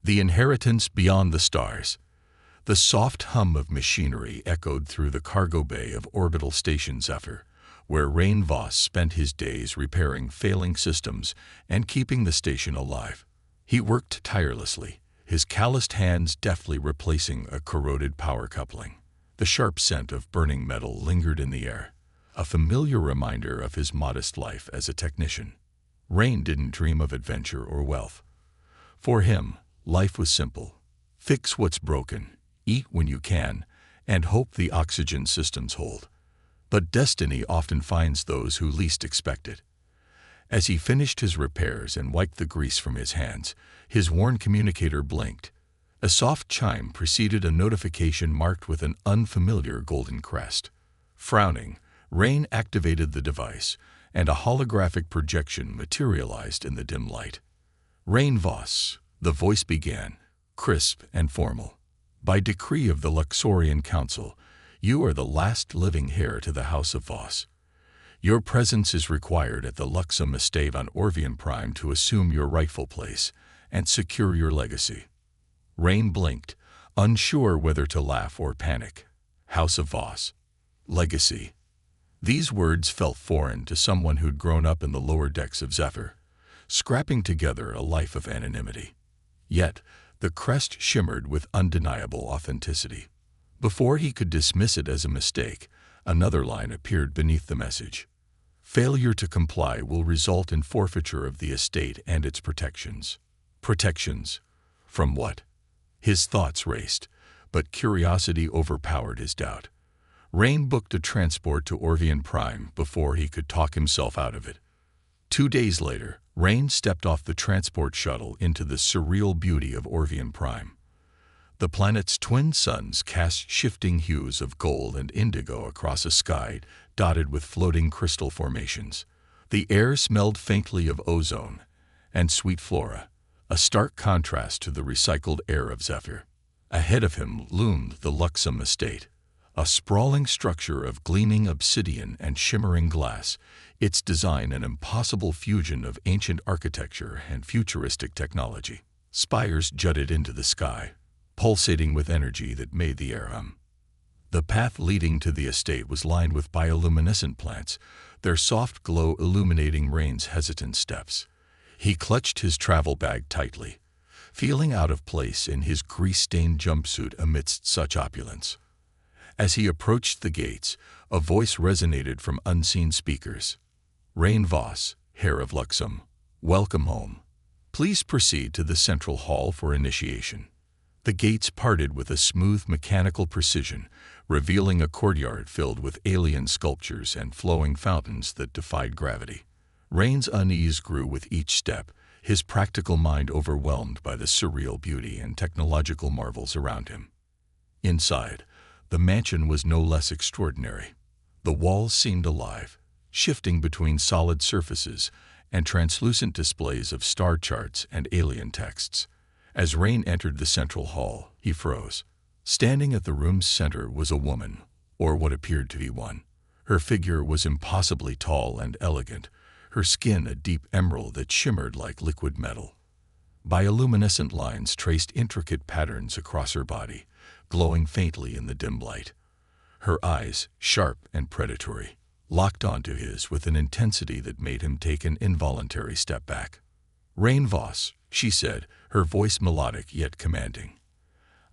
The inheritance beyond the stars. The soft hum of machinery echoed through the cargo bay of orbital station Zephyr, where Rain Voss spent his days repairing failing systems and keeping the station alive. He worked tirelessly, his calloused hands deftly replacing a corroded power coupling. The sharp scent of burning metal lingered in the air, a familiar reminder of his modest life as a technician. Rain didn't dream of adventure or wealth. For him, life was simple. Fix what's broken, eat when you can, and hope the oxygen systems hold. But destiny often finds those who least expect it. As he finished his repairs and wiped the grease from his hands, his worn communicator blinked. A soft chime preceded a notification marked with an unfamiliar golden crest. Frowning, Rain activated the device, and a holographic projection materialized in the dim light. Rain Voss, the voice began, crisp and formal. By decree of the Luxorian Council, you are the last living heir to the House of Voss. Your presence is required at the Luxem estate on Orvian Prime to assume your rightful place and secure your legacy. Rain blinked, unsure whether to laugh or panic. House of Voss. Legacy. These words felt foreign to someone who'd grown up in the lower decks of Zephyr, scrapping together a life of anonymity. Yet, the crest shimmered with undeniable authenticity. Before he could dismiss it as a mistake, another line appeared beneath the message. Failure to comply will result in forfeiture of the estate and its protections. Protections? From what? His thoughts raced, but curiosity overpowered his doubt. Rain booked a transport to Orvian Prime before he could talk himself out of it. 2 days later, Rain stepped off the transport shuttle into the surreal beauty of Orvian Prime. The planet's twin suns cast shifting hues of gold and indigo across a sky dotted with floating crystal formations. The air smelled faintly of ozone and sweet flora, a stark contrast to the recycled air of Zephyr. Ahead of him loomed the Luxem estate, a sprawling structure of gleaming obsidian and shimmering glass, its design an impossible fusion of ancient architecture and futuristic technology. Spires jutted into the sky, pulsating with energy that made the air hum. The path leading to the estate was lined with bioluminescent plants, their soft glow illuminating Rain's hesitant steps. He clutched his travel bag tightly, feeling out of place in his grease-stained jumpsuit amidst such opulence. As he approached the gates, a voice resonated from unseen speakers. Rain Voss, Heir of Luxem, welcome home. Please proceed to the central hall for initiation. The gates parted with a smooth mechanical precision, revealing a courtyard filled with alien sculptures and flowing fountains that defied gravity. Rain's unease grew with each step, his practical mind overwhelmed by the surreal beauty and technological marvels around him. Inside, the mansion was no less extraordinary. The walls seemed alive, shifting between solid surfaces and translucent displays of star charts and alien texts. As Rain entered the central hall, he froze. Standing at the room's center was a woman, or what appeared to be one. Her figure was impossibly tall and elegant, her skin a deep emerald that shimmered like liquid metal. Bioluminescent lines traced intricate patterns across her body, glowing faintly in the dim light. Her eyes, sharp and predatory, locked onto his with an intensity that made him take an involuntary step back. Rain Voss, she said, her voice melodic yet commanding.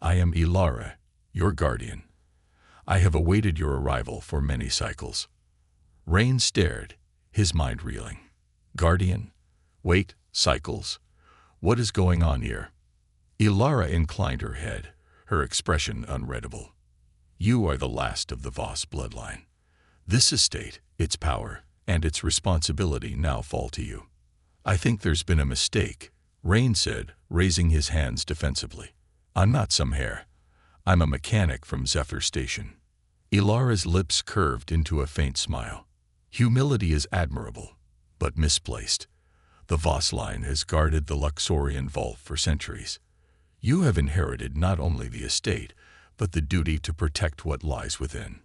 I am Ilara, your guardian. I have awaited your arrival for many cycles. Rain stared, his mind reeling. Guardian? Wait, cycles? What is going on here? Ilara inclined her head, her expression unreadable. You are the last of the Voss bloodline. This estate, its power, and its responsibility now fall to you. I think there's been a mistake, Rain said, raising his hands defensively. I'm not some heir. I'm a mechanic from Zephyr Station. Ilara's lips curved into a faint smile. Humility is admirable, but misplaced. The Voss line has guarded the Luxorian vault for centuries. You have inherited not only the estate, but the duty to protect what lies within.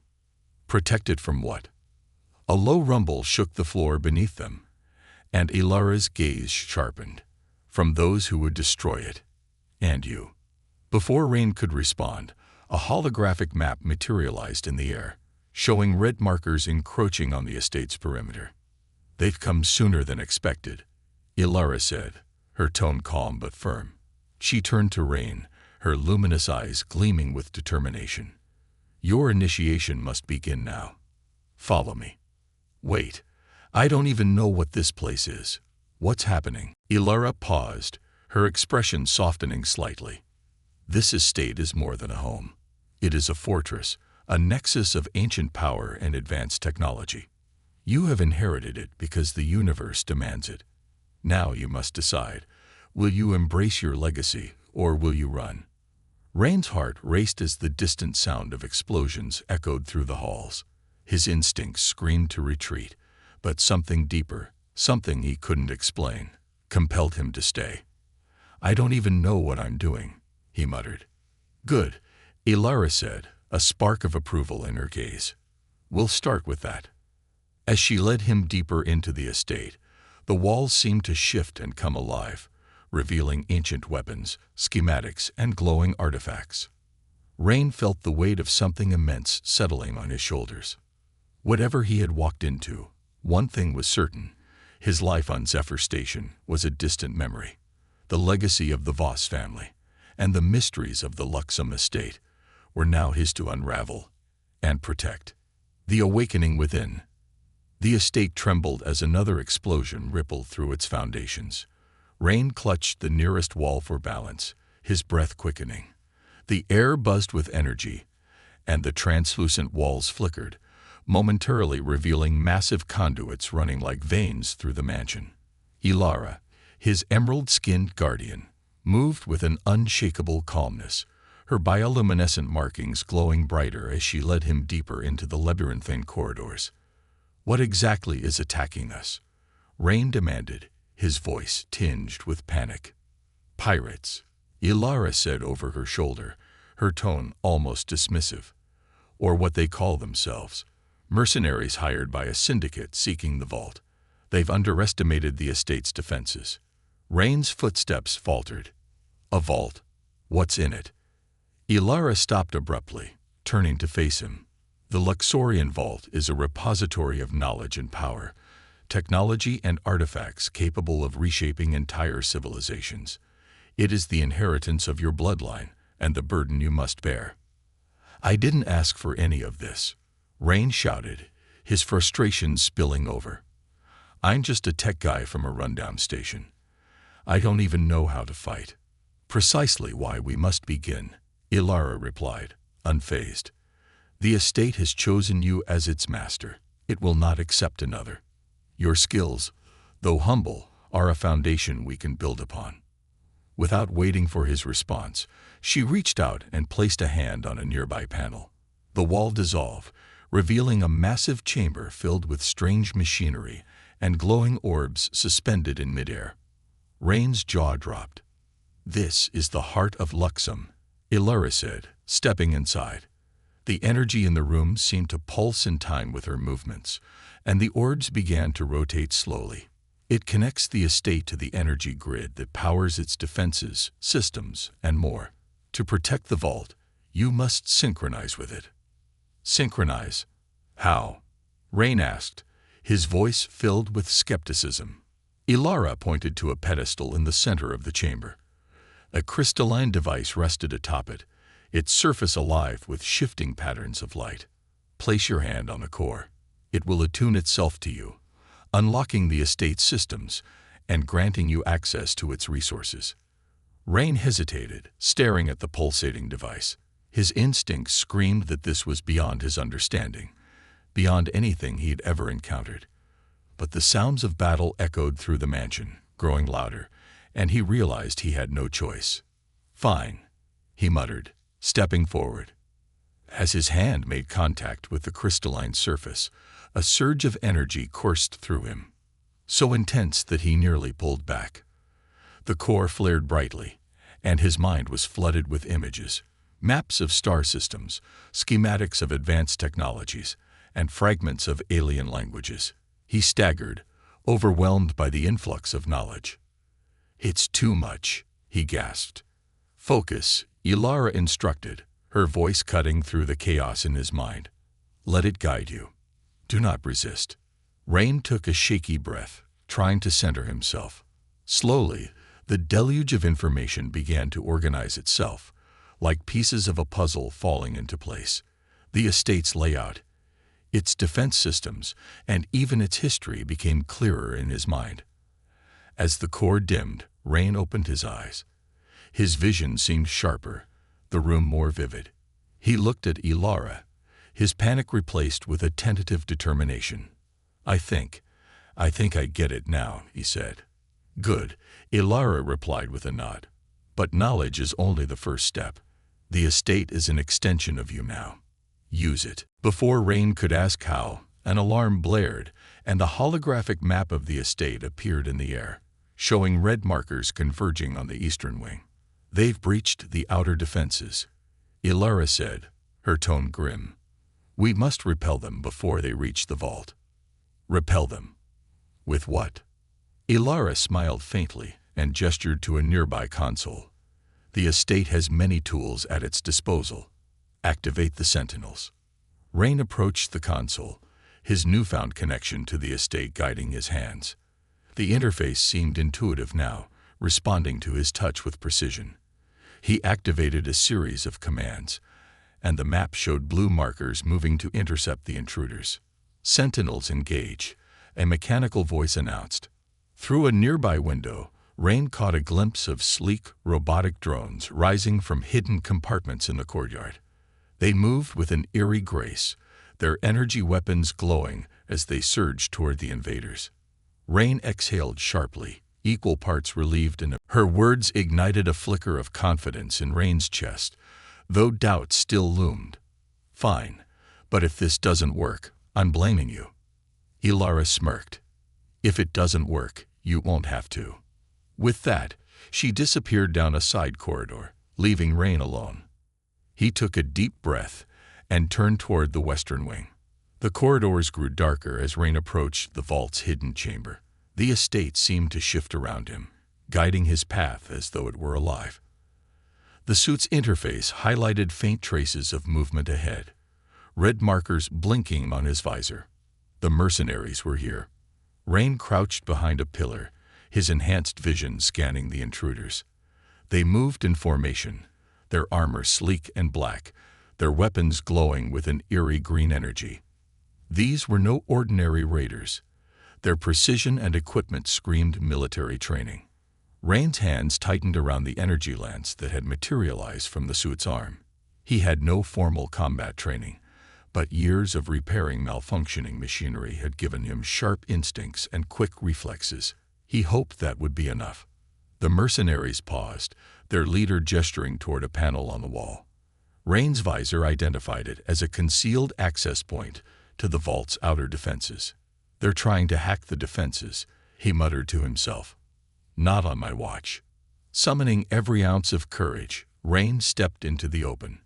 Protect it from what? A low rumble shook the floor beneath them, and Ilara's gaze sharpened. From those who would destroy it. And you. Before Rain could respond, a holographic map materialized in the air, showing red markers encroaching on the estate's perimeter. "They've come sooner than expected," Ilara said, her tone calm but firm. She turned to Rain, her luminous eyes gleaming with determination. "Your initiation must begin now. Follow me." "Wait, I don't even know what this place is. What's happening?" Ilara paused, her expression softening slightly. "This estate is more than a home. It is a fortress, a nexus of ancient power and advanced technology. You have inherited it because the universe demands it. Now you must decide, will you embrace your legacy or will you run?" Rain's heart raced as the distant sound of explosions echoed through the halls. His instincts screamed to retreat, but something deeper, something he couldn't explain, compelled him to stay. "I don't even know what I'm doing," he muttered. "Good," Ilara said, a spark of approval in her gaze. "We'll start with that." As she led him deeper into the estate, the walls seemed to shift and come alive, revealing ancient weapons, schematics, and glowing artifacts. Rain felt the weight of something immense settling on his shoulders. Whatever he had walked into, one thing was certain: his life on Zephyr Station was a distant memory. The legacy of the Voss family and the mysteries of the Luxem estate were now his to unravel and protect. The awakening within. The estate trembled as another explosion rippled through its foundations. Rain clutched the nearest wall for balance, his breath quickening. The air buzzed with energy, and the translucent walls flickered, momentarily revealing massive conduits running like veins through the mansion. Ilara, his emerald-skinned guardian, moved with an unshakable calmness, her bioluminescent markings glowing brighter as she led him deeper into the labyrinthine corridors. "What exactly is attacking us?" Rain demanded, his voice tinged with panic. "Pirates," Ilara said over her shoulder, her tone almost dismissive. "Or what they call themselves. Mercenaries hired by a syndicate seeking the vault. They've underestimated the estate's defenses." Rain's footsteps faltered. "A vault? What's in it?" Ilara stopped abruptly, turning to face him. "The Luxorian Vault is a repository of knowledge and power, technology and artifacts capable of reshaping entire civilizations. It is the inheritance of your bloodline and the burden you must bear." "I didn't ask for any of this," Rain shouted, his frustration spilling over. "I'm just a tech guy from a rundown station. I don't even know how to fight." "Precisely why we must begin," Ilara replied, unfazed. "The estate has chosen you as its master. It will not accept another. Your skills, though humble, are a foundation we can build upon." Without waiting for his response, she reached out and placed a hand on a nearby panel. The wall dissolved, revealing a massive chamber filled with strange machinery and glowing orbs suspended in midair. Rain's jaw dropped. "This is the heart of Luxem," Ilara said, stepping inside. The energy in the room seemed to pulse in time with her movements, and the orbs began to rotate slowly. "It connects the estate to the energy grid that powers its defenses, systems, and more. To protect the vault, you must synchronize with it." "Synchronize? How?" Rain asked, his voice filled with skepticism. Ilara pointed to a pedestal in the center of the chamber. A crystalline device rested atop it, its surface alive with shifting patterns of light. "Place your hand on the core. It will attune itself to you, unlocking the estate's systems and granting you access to its resources." Rain hesitated, staring at the pulsating device. His instincts screamed that this was beyond his understanding, beyond anything he had ever encountered. But the sounds of battle echoed through the mansion, growing louder, and he realized he had no choice. "Fine," he muttered, stepping forward. As his hand made contact with the crystalline surface, a surge of energy coursed through him, so intense that he nearly pulled back. The core flared brightly, and his mind was flooded with images, maps of star systems, schematics of advanced technologies, and fragments of alien languages. He staggered, overwhelmed by the influx of knowledge. "It's too much," he gasped. Focus, Ilara instructed, her voice cutting through the chaos in his mind. Let it guide you. Do not resist. Rain took a shaky breath, trying to center himself. Slowly, the deluge of information began to organize itself, like pieces of a puzzle falling into place. The estate's layout, its defense systems, and even its history became clearer in his mind. As the core dimmed, Rain opened his eyes. His vision seemed sharper, the room more vivid. He looked at Ilara, his panic replaced with a tentative determination. I think I get it now, he said. Good, Ilara replied with a nod. But knowledge is only the first step. The estate is an extension of you now. Use it. Before Rain could ask how, an alarm blared, and the holographic map of the estate appeared in the air, showing red markers converging on the eastern wing. They've breached the outer defenses, Ilara said, her tone grim. We must repel them before they reach the vault. Repel them? With what? Ilara smiled faintly and gestured to a nearby console. The estate has many tools at its disposal. Activate the sentinels. Rain approached the console, his newfound connection to the estate guiding his hands. The interface seemed intuitive now, responding to his touch with precision. He activated a series of commands, and the map showed blue markers moving to intercept the intruders. Sentinels engage, a mechanical voice announced. Through a nearby window, Rain caught a glimpse of sleek, robotic drones rising from hidden compartments in the courtyard. They moved with an eerie grace, their energy weapons glowing as they surged toward the invaders. Rain exhaled sharply, equal parts relieved and her words ignited a flicker of confidence in Rain's chest, though doubt still loomed. Fine, but if this doesn't work, I'm blaming you. Ilara smirked. If it doesn't work, you won't have to. With that, she disappeared down a side corridor, leaving Rain alone. He took a deep breath and turned toward the western wing. The corridors grew darker as Rain approached the vault's hidden chamber. The estate seemed to shift around him, guiding his path as though it were alive. The suit's interface highlighted faint traces of movement ahead, red markers blinking on his visor. The mercenaries were here. Rain crouched behind a pillar, his enhanced vision scanning the intruders. They moved in formation, their armor sleek and black, their weapons glowing with an eerie green energy. These were no ordinary raiders. Their precision and equipment screamed military training. Rain's hands tightened around the energy lance that had materialized from the suit's arm. He had no formal combat training, but years of repairing malfunctioning machinery had given him sharp instincts and quick reflexes. He hoped that would be enough. The mercenaries paused, their leader gesturing toward a panel on the wall. Rain's visor identified it as a concealed access point to the vault's outer defenses. They're trying to hack the defenses, he muttered to himself. Not on my watch. Summoning every ounce of courage, Rain stepped into the open.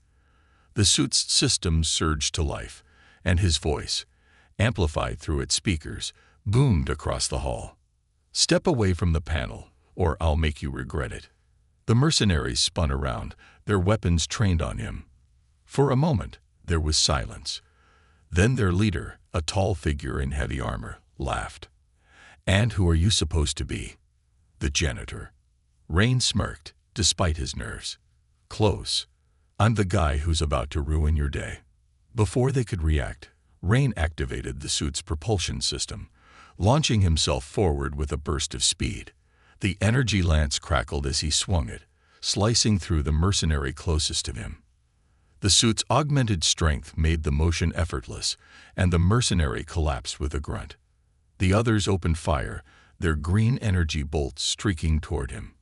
The suit's systems surged to life, and his voice, amplified through its speakers, boomed across the hall. Step away from the panel, or I'll make you regret it. The mercenaries spun around, their weapons trained on him. For a moment, there was silence. Then their leader, a tall figure in heavy armor, laughed. And who are you supposed to be? The janitor. Rain smirked, despite his nerves. Close. I'm the guy who's about to ruin your day. Before they could react, Rain activated the suit's propulsion system, launching himself forward with a burst of speed. The energy lance crackled as he swung it, slicing through the mercenary closest to him. The suit's augmented strength made the motion effortless, and the mercenary collapsed with a grunt. The others opened fire, their green energy bolts streaking toward him.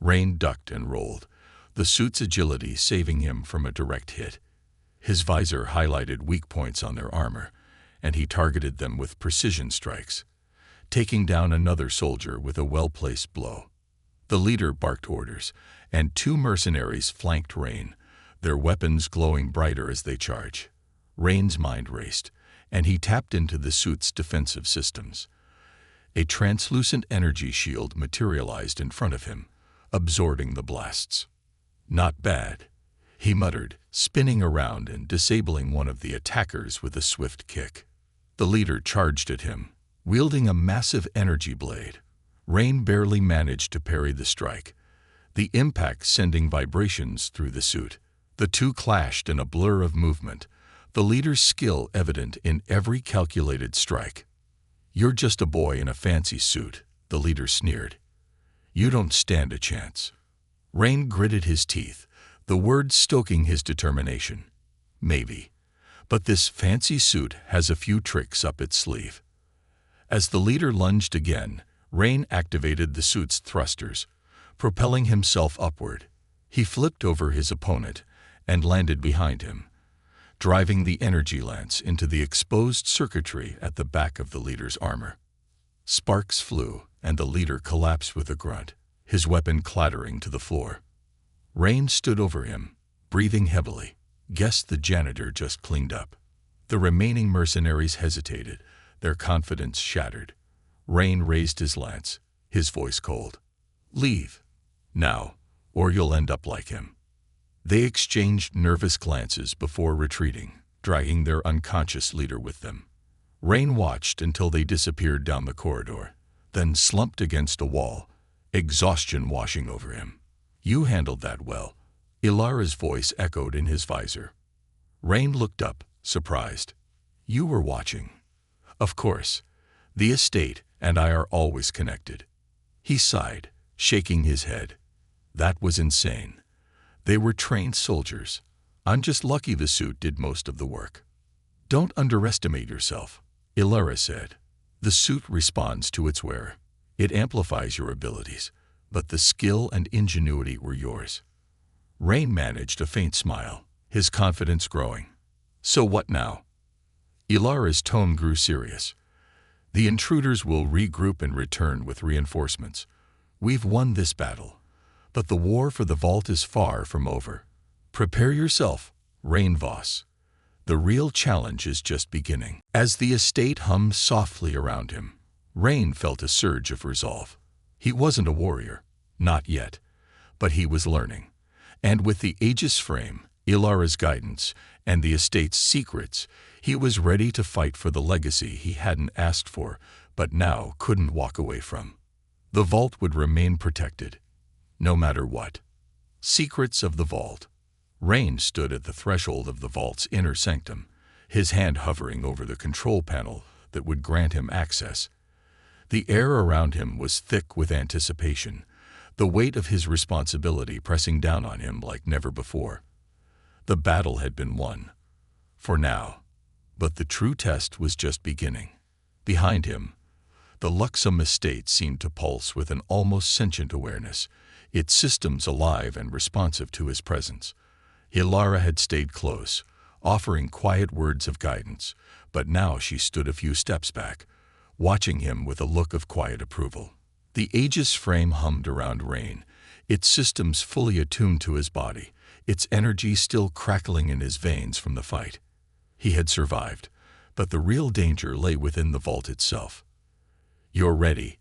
Rain ducked and rolled, the suit's agility saving him from a direct hit. His visor highlighted weak points on their armor, and he targeted them with precision strikes, taking down another soldier with a well-placed blow. The leader barked orders, and two mercenaries flanked Rain, their weapons glowing brighter as they charged. Rain's mind raced, and he tapped into the suit's defensive systems. A translucent energy shield materialized in front of him, absorbing the blasts. Not bad, he muttered, spinning around and disabling one of the attackers with a swift kick. The leader charged at him, wielding a massive energy blade. Rain barely managed to parry the strike, the impact sending vibrations through the suit. The two clashed in a blur of movement, the leader's skill evident in every calculated strike. "You're just a boy in a fancy suit," the leader sneered. "You don't stand a chance." Rain gritted his teeth, the words stoking his determination. "Maybe. But this fancy suit has a few tricks up its sleeve." As the leader lunged again, Rain activated the suit's thrusters, propelling himself upward. He flipped over his opponent and landed behind him, driving the energy lance into the exposed circuitry at the back of the leader's armor. Sparks flew, and the leader collapsed with a grunt, his weapon clattering to the floor. Rain stood over him, breathing heavily. Guessed the janitor just cleaned up. The remaining mercenaries hesitated, their confidence shattered. Rain raised his lance, his voice cold. "Leave. Now, or you'll end up like him." They exchanged nervous glances before retreating, dragging their unconscious leader with them. Rain watched until they disappeared down the corridor, then slumped against a wall, exhaustion washing over him. "You handled that well," Ilara's voice echoed in his visor. Rain looked up, surprised. "You were watching." "Of course. The estate and I are always connected." He sighed, shaking his head. "That was insane. They were trained soldiers. I'm just lucky the suit did most of the work." "Don't underestimate yourself," Ilara said. "The suit responds to its wearer. It amplifies your abilities, but the skill and ingenuity were yours." Rain managed a faint smile, his confidence growing. "So what now?" Ilara's tone grew serious. "The intruders will regroup and return with reinforcements. We've won this battle, but the war for the vault is far from over. Prepare yourself, Rain Voss. The real challenge is just beginning." As the estate hummed softly around him, Rain felt a surge of resolve. He wasn't a warrior, not yet, but he was learning. And with the Aegis frame, Ilara's guidance, and the estate's secrets, he was ready to fight for the legacy he hadn't asked for, but now couldn't walk away from. The vault would remain protected, no matter what. Secrets of the vault. Rain stood at the threshold of the vault's inner sanctum, his hand hovering over the control panel that would grant him access. The air around him was thick with anticipation, the weight of his responsibility pressing down on him like never before. The battle had been won, for now, but the true test was just beginning. Behind him, the Luxem estate seemed to pulse with an almost sentient awareness, its systems alive and responsive to his presence. Ilara had stayed close, offering quiet words of guidance, but now she stood a few steps back, watching him with a look of quiet approval. The Aegis frame hummed around Rain, its systems fully attuned to his body, its energy still crackling in his veins from the fight. He had survived, but the real danger lay within the vault itself. "You're ready,"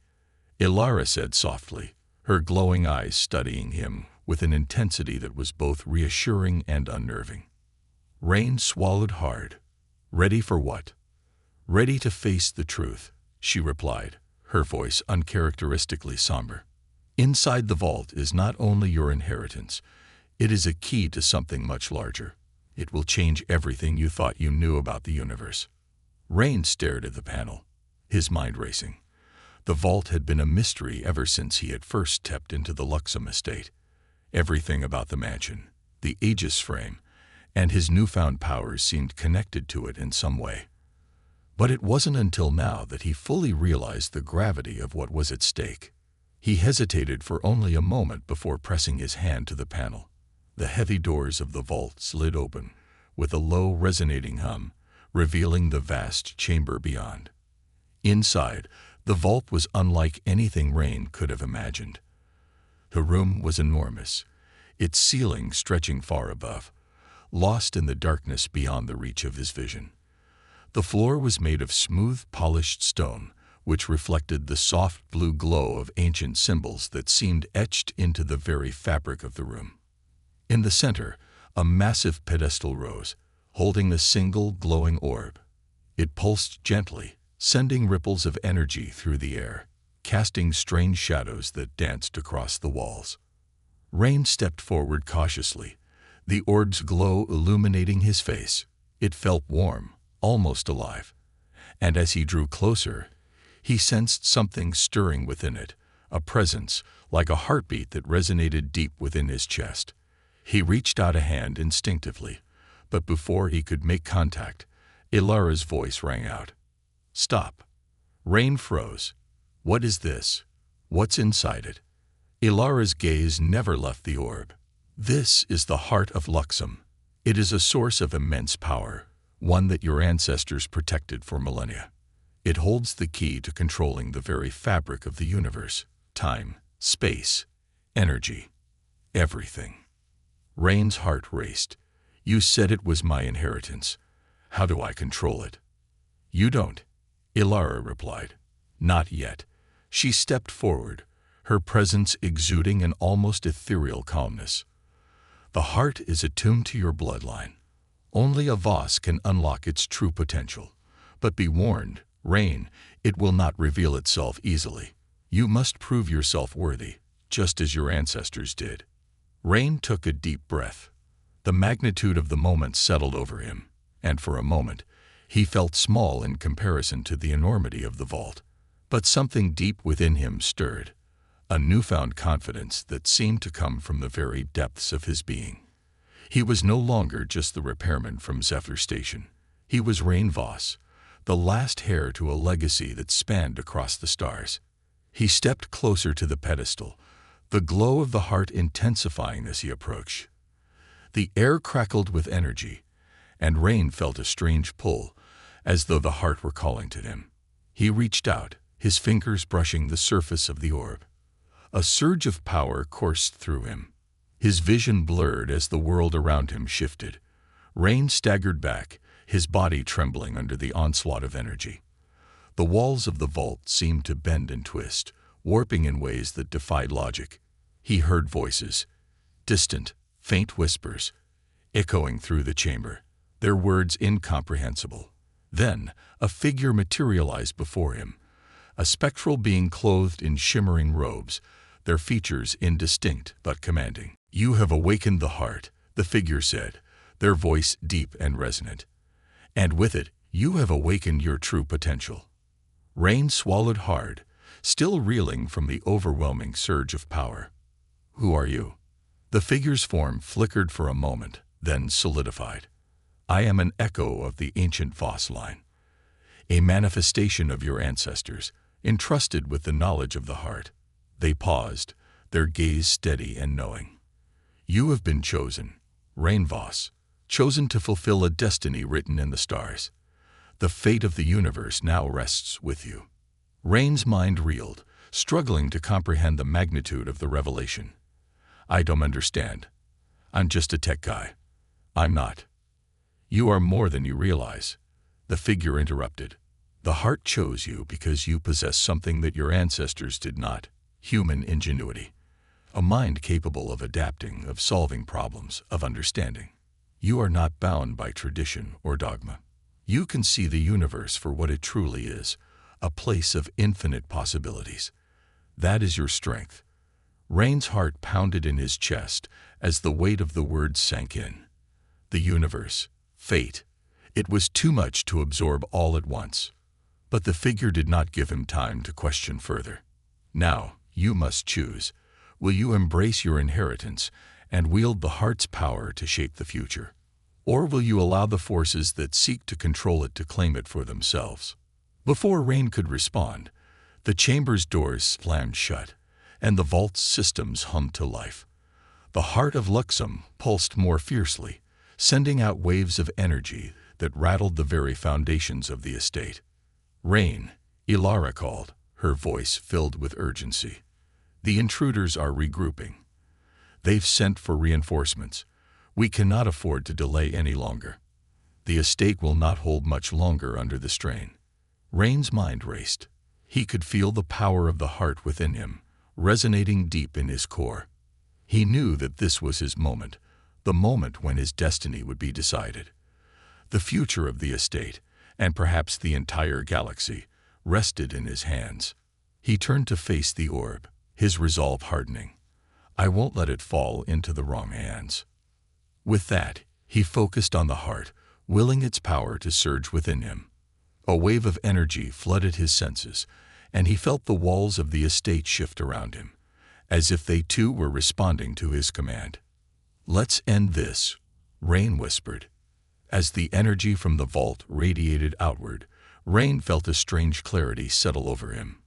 Ilara said softly, her glowing eyes studying him with an intensity that was both reassuring and unnerving. Rain swallowed hard. "Ready for what?" "Ready to face the truth," she replied, her voice uncharacteristically somber. "Inside the vault is not only your inheritance, it is a key to something much larger. It will change everything you thought you knew about the universe." Rain stared at the panel, his mind racing. The vault had been a mystery ever since he had first stepped into the Luxem estate. Everything about the mansion, the Aegis frame, and his newfound powers seemed connected to it in some way. But it wasn't until now that he fully realized the gravity of what was at stake. He hesitated for only a moment before pressing his hand to the panel. The heavy doors of the vault slid open, with a low resonating hum, revealing the vast chamber beyond. Inside, the vault was unlike anything Rain could have imagined. The room was enormous, its ceiling stretching far above, lost in the darkness beyond the reach of his vision. The floor was made of smooth, polished stone, which reflected the soft blue glow of ancient symbols that seemed etched into the very fabric of the room. In the center, a massive pedestal rose, holding a single glowing orb. It pulsed gently, sending ripples of energy through the air, casting strange shadows that danced across the walls. Rain stepped forward cautiously, the orb's glow illuminating his face. It felt warm, almost alive. And as he drew closer, he sensed something stirring within it, a presence like a heartbeat that resonated deep within his chest. He reached out a hand instinctively, but before he could make contact, Ilara's voice rang out. "Stop." Rain froze. "What is this? What's inside it?" Ilara's gaze never left the orb. "This is the heart of Luxem. It is a source of immense power, one that your ancestors protected for millennia. It holds the key to controlling the very fabric of the universe, time, space, energy, everything." Rain's heart raced. "You said it was my inheritance. How do I control it?" "You don't," Ilara replied. "Not yet." She stepped forward, her presence exuding an almost ethereal calmness. "The heart is attuned to your bloodline. Only a Voss can unlock its true potential. But be warned, Rain, it will not reveal itself easily. You must prove yourself worthy, just as your ancestors did." Rain took a deep breath. The magnitude of the moment settled over him, and for a moment, he felt small in comparison to the enormity of the vault. But something deep within him stirred, a newfound confidence that seemed to come from the very depths of his being. He was no longer just the repairman from Zephyr Station. He was Rain Voss, the last heir to a legacy that spanned across the stars. He stepped closer to the pedestal, the glow of the heart intensifying as he approached. The air crackled with energy, and Rain felt a strange pull, as though the heart were calling to him. He reached out, his fingers brushing the surface of the orb. A surge of power coursed through him. His vision blurred as the world around him shifted. Rain staggered back, his body trembling under the onslaught of energy. The walls of the vault seemed to bend and twist, warping in ways that defied logic. He heard voices, distant, faint whispers, echoing through the chamber, their words incomprehensible. Then, a figure materialized before him, a spectral being clothed in shimmering robes, their features indistinct but commanding. "You have awakened the heart," the figure said, their voice deep and resonant. "And with it, you have awakened your true potential." Rain swallowed hard, still reeling from the overwhelming surge of power. "Who are you?" The figure's form flickered for a moment, then solidified. "I am an echo of the ancient Voss line, a manifestation of your ancestors, entrusted with the knowledge of the heart." They paused, their gaze steady and knowing. "You have been chosen, Rain Voss, chosen to fulfill a destiny written in the stars. The fate of the universe now rests with you." Rain's mind reeled, struggling to comprehend the magnitude of the revelation. "I don't understand. I'm just a tech guy." "I'm not." "You are more than you realize," the figure interrupted. "The heart chose you because you possess something that your ancestors did not: human ingenuity. A mind capable of adapting, of solving problems, of understanding. You are not bound by tradition or dogma. You can see the universe for what it truly is, a place of infinite possibilities. That is your strength." Rain's heart pounded in his chest as the weight of the words sank in. The universe, fate. It was too much to absorb all at once. But the figure did not give him time to question further. "Now, you must choose. Will you embrace your inheritance and wield the heart's power to shape the future? Or will you allow the forces that seek to control it to claim it for themselves?" Before Rain could respond, the chamber's doors slammed shut, and the vault's systems hummed to life. The heart of Luxem pulsed more fiercely, sending out waves of energy that rattled the very foundations of the estate. "Rain," Ilara called, her voice filled with urgency. "The intruders are regrouping. They've sent for reinforcements. We cannot afford to delay any longer. The estate will not hold much longer under the strain." Rain's mind raced. He could feel the power of the heart within him, resonating deep in his core. He knew that this was his moment, the moment when his destiny would be decided. The future of the estate, and perhaps the entire galaxy, rested in his hands. He turned to face the orb, his resolve hardening. I won't let it fall into the wrong hands. With that, he focused on the heart, willing its power to surge within him. A wave of energy flooded his senses, and he felt the walls of the estate shift around him, as if they too were responding to his command. Let's end this, Rain whispered. As the energy from the vault radiated outward, Rain felt a strange clarity settle over him.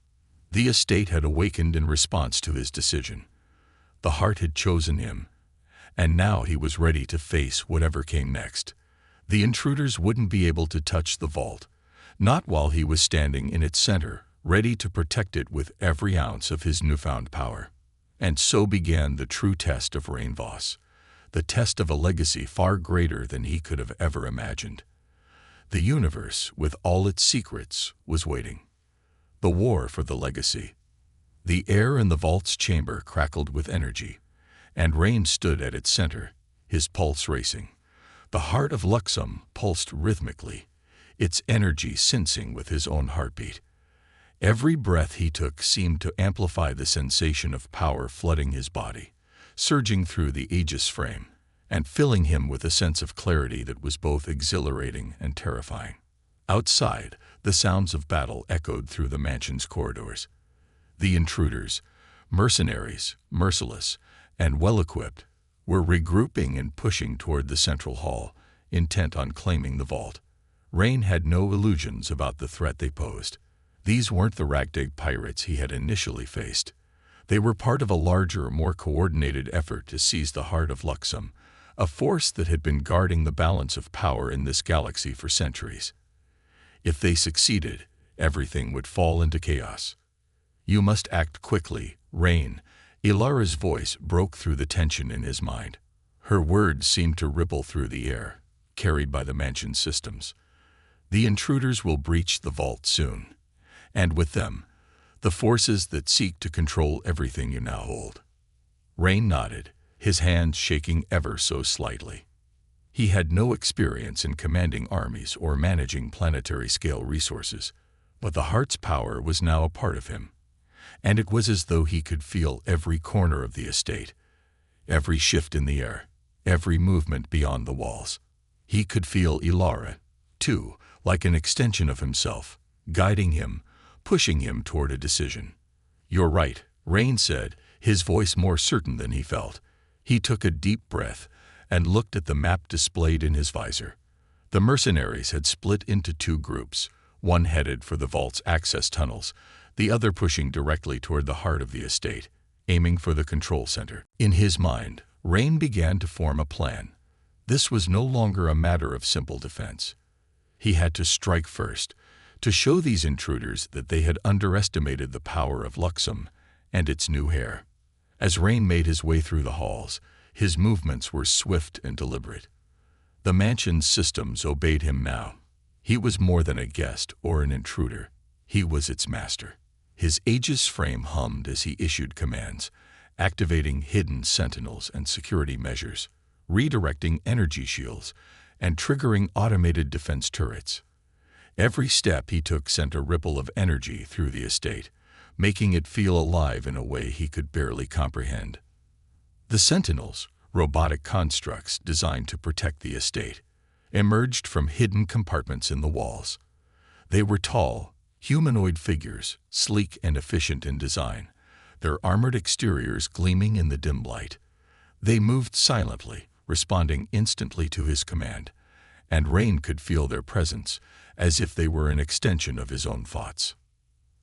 The estate had awakened in response to his decision. The heart had chosen him, and now he was ready to face whatever came next. The intruders wouldn't be able to touch the vault, not while he was standing in its center, ready to protect it with every ounce of his newfound power. And so began the true test of Rain Voss, the test of a legacy far greater than he could have ever imagined. The universe, with all its secrets, was waiting. The war for the legacy. The air in the vault's chamber crackled with energy, and Rain stood at its center, his pulse racing. The heart of Luxum pulsed rhythmically, its energy sensing with his own heartbeat. Every breath he took seemed to amplify the sensation of power flooding his body, surging through the Aegis frame, and filling him with a sense of clarity that was both exhilarating and terrifying. Outside, the sounds of battle echoed through the mansion's corridors. The intruders, mercenaries, merciless, and well-equipped, were regrouping and pushing toward the central hall, intent on claiming the vault. Rain had no illusions about the threat they posed. These weren't the ragtag pirates he had initially faced. They were part of a larger, more coordinated effort to seize the heart of Luxum, a force that had been guarding the balance of power in this galaxy for centuries. If they succeeded, everything would fall into chaos. You must act quickly, Rain. Ilara's voice broke through the tension in his mind. Her words seemed to ripple through the air, carried by the mansion's systems. The intruders will breach the vault soon, and with them, the forces that seek to control everything you now hold. Rain nodded, his hands shaking ever so slightly. He had no experience in commanding armies or managing planetary-scale resources, but the heart's power was now a part of him, and it was as though he could feel every corner of the estate, every shift in the air, every movement beyond the walls. He could feel Ilara, too, like an extension of himself, guiding him, pushing him toward a decision. You're right, Rain said, his voice more certain than he felt. He took a deep breath and looked at the map displayed in his visor. The mercenaries had split into two groups, one headed for the vault's access tunnels, the other pushing directly toward the heart of the estate, aiming for the control center. In his mind, Rain began to form a plan. This was no longer a matter of simple defense. He had to strike first, to show these intruders that they had underestimated the power of Luxum and its new heir. As Rain made his way through the halls, his movements were swift and deliberate. The mansion's systems obeyed him now. He was more than a guest or an intruder. He was its master. His Aegis frame hummed as he issued commands, activating hidden sentinels and security measures, redirecting energy shields, and triggering automated defense turrets. Every step he took sent a ripple of energy through the estate, making it feel alive in a way he could barely comprehend. The sentinels, robotic constructs designed to protect the estate, emerged from hidden compartments in the walls. They were tall, humanoid figures, sleek and efficient in design, their armored exteriors gleaming in the dim light. They moved silently, responding instantly to his command, and Rain could feel their presence, as if they were an extension of his own thoughts.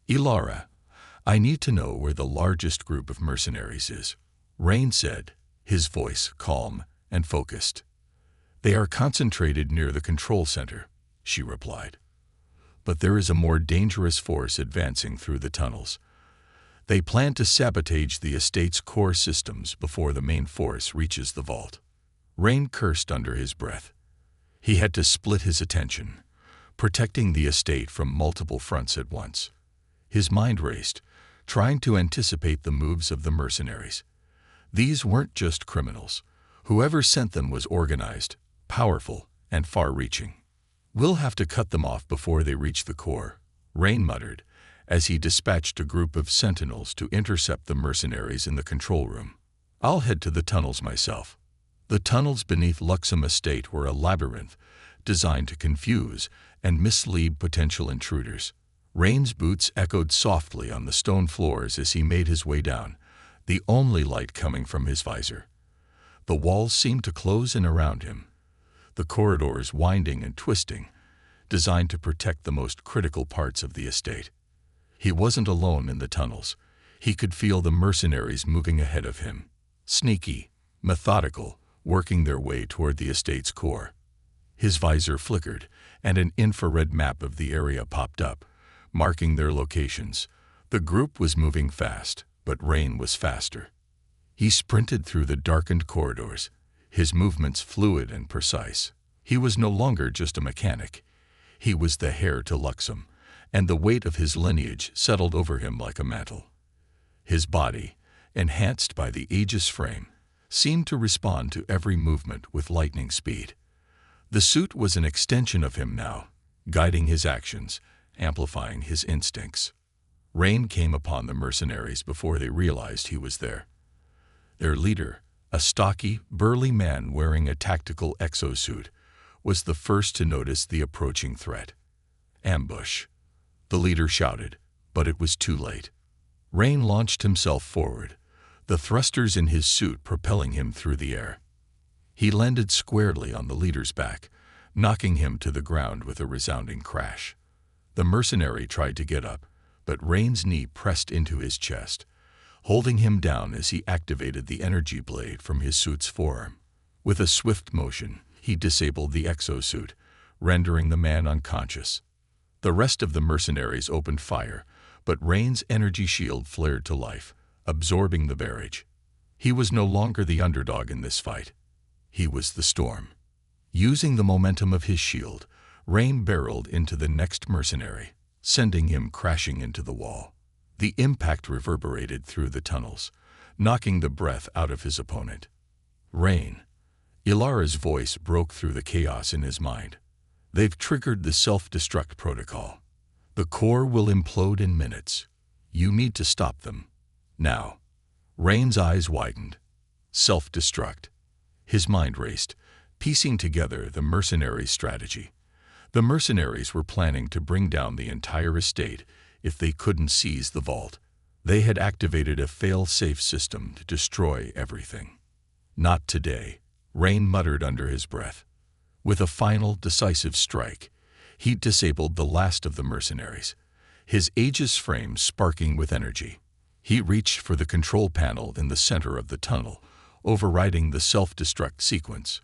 Ilara, I need to know where the largest group of mercenaries is, Rain said, his voice calm and focused. They are concentrated near the control center, she replied. But there is a more dangerous force advancing through the tunnels. They plan to sabotage the estate's core systems before the main force reaches the vault. Rain cursed under his breath. He had to split his attention, protecting the estate from multiple fronts at once. His mind raced, trying to anticipate the moves of the mercenaries. These weren't just criminals, Whoever sent them was organized, powerful, and far-reaching. "We'll have to cut them off before they reach the core," Rain muttered, as he dispatched a group of sentinels to intercept the mercenaries in the control room. "I'll head to the tunnels myself." The tunnels beneath Luxem Estate were a labyrinth designed to confuse and mislead potential intruders. Rain's boots echoed softly on the stone floors as he made his way down, the only light coming from his visor. The walls seemed to close in around him, the corridors winding and twisting, designed to protect the most critical parts of the estate. He wasn't alone in the tunnels. He could feel the mercenaries moving ahead of him, sneaky, methodical, working their way toward the estate's core. His visor flickered, and an infrared map of the area popped up, marking their locations. The group was moving fast, but Rain was faster. He sprinted through the darkened corridors, his movements fluid and precise. He was no longer just a mechanic. He was the heir to Luxem, and the weight of his lineage settled over him like a mantle. His body, enhanced by the Aegis frame, seemed to respond to every movement with lightning speed. The suit was an extension of him now, guiding his actions, amplifying his instincts. Rain came upon the mercenaries before they realized he was there. Their leader, a stocky, burly man wearing a tactical exosuit, was the first to notice the approaching threat. "Ambush," the leader shouted, but it was too late. Rain launched himself forward, the thrusters in his suit propelling him through the air. He landed squarely on the leader's back, knocking him to the ground with a resounding crash. The mercenary tried to get up, but Rain's knee pressed into his chest, holding him down as he activated the energy blade from his suit's forearm. With a swift motion, he disabled the exosuit, rendering the man unconscious. The rest of the mercenaries opened fire, but Rain's energy shield flared to life, absorbing the barrage. He was no longer the underdog in this fight. He was the storm. Using the momentum of his shield, Rain barreled into the next mercenary, sending him crashing into the wall. The impact reverberated through the tunnels, knocking the breath out of his opponent. "Rain." Ilara's voice broke through the chaos in his mind. "They've triggered the self-destruct protocol. The core will implode in minutes. You need to stop them. Now." Rain's eyes widened. Self-destruct. His mind raced, piecing together the mercenaries' strategy. The mercenaries were planning to bring down the entire estate if they couldn't seize the vault. They had activated a fail-safe system to destroy everything. "Not today," Rain muttered under his breath. With a final, decisive strike, he disabled the last of the mercenaries, his Aegis frame sparking with energy. He reached for the control panel in the center of the tunnel, overriding the self-destruct sequence.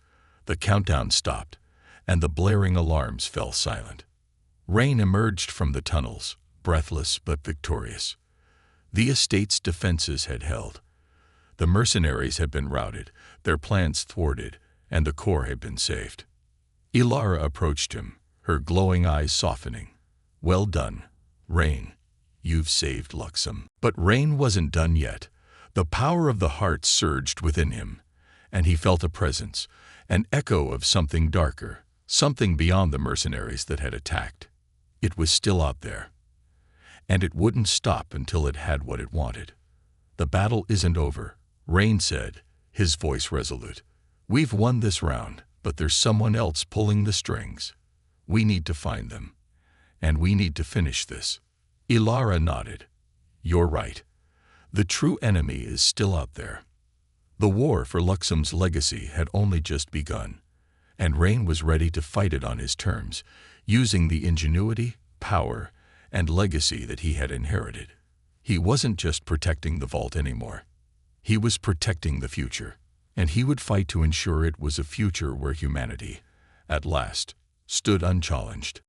The countdown stopped, and the blaring alarms fell silent. Rain emerged from the tunnels, breathless but victorious. The estate's defenses had held. The mercenaries had been routed, their plans thwarted, and the core had been saved. Ilara approached him, her glowing eyes softening. "Well done, Rain. You've saved Luxem." But Rain wasn't done yet. The power of the heart surged within him, and he felt a presence, an echo of something darker, something beyond the mercenaries that had attacked. It was still out there, and it wouldn't stop until it had what it wanted. "The battle isn't over," Rain said, his voice resolute. "We've won this round, but there's someone else pulling the strings. We need to find them, and we need to finish this." Ilara nodded. "You're right. The true enemy is still out there." The war for Luxem's legacy had only just begun, and Rain was ready to fight it on his terms, using the ingenuity, power, and legacy that he had inherited. He wasn't just protecting the vault anymore. He was protecting the future, and he would fight to ensure it was a future where humanity, at last, stood unchallenged.